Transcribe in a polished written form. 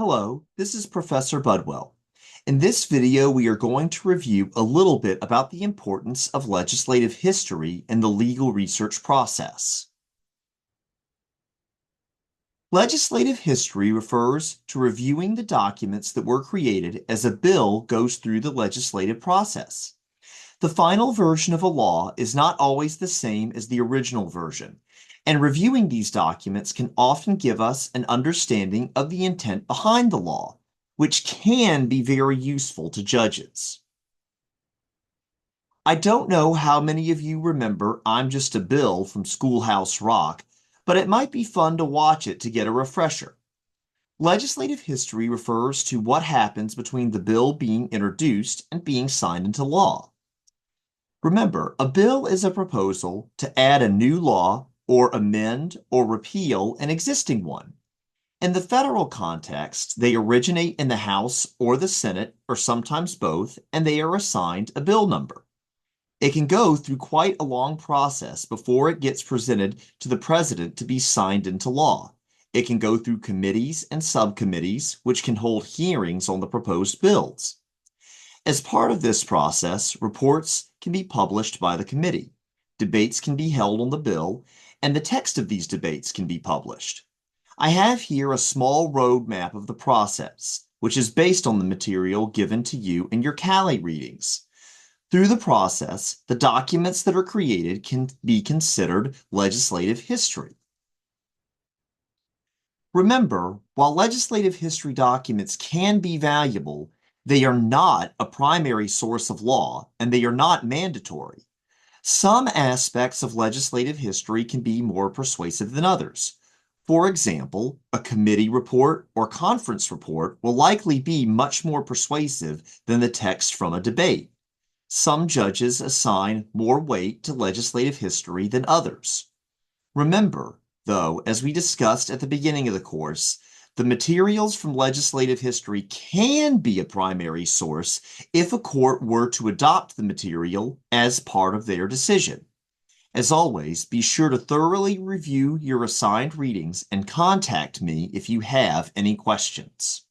Hello, this is Professor Budwell. In this video, we are going to review a little bit about the importance of legislative history in the legal research process. Legislative history refers to reviewing the documents that were created as a bill goes through the legislative process. The final version of a law is not always the same as the original version, and reviewing these documents can often give us an understanding of the intent behind the law, which can be very useful to judges. I don't know how many of you remember I'm Just a Bill from Schoolhouse Rock, but it might be fun to watch it to get a refresher. Legislative history refers to what happens between the bill being introduced and being signed into law. Remember, a bill is a proposal to add a new law or amend or repeal an existing one. In the federal context, they originate in the House or the Senate, or sometimes both, and they are assigned a bill number. It can go through quite a long process before it gets presented to the president to be signed into law. It can go through committees and subcommittees, which can hold hearings on the proposed bills. As part of this process, reports can be published by the committee, debates can be held on the bill, and the text of these debates can be published. I have here a small roadmap of the process, which is based on the material given to you in your Cali readings. Through the process, the documents that are created can be considered legislative history. Remember, while legislative history documents can be valuable, they are not a primary source of law, and they are not mandatory. Some aspects of legislative history can be more persuasive than others. For example, a committee report or conference report will likely be much more persuasive than the text from a debate. Some judges assign more weight to legislative history than others. Remember, though, as we discussed at the beginning of the course, the materials from legislative history can be a primary source if a court were to adopt the material as part of their decision. As always, be sure to thoroughly review your assigned readings and contact me if you have any questions.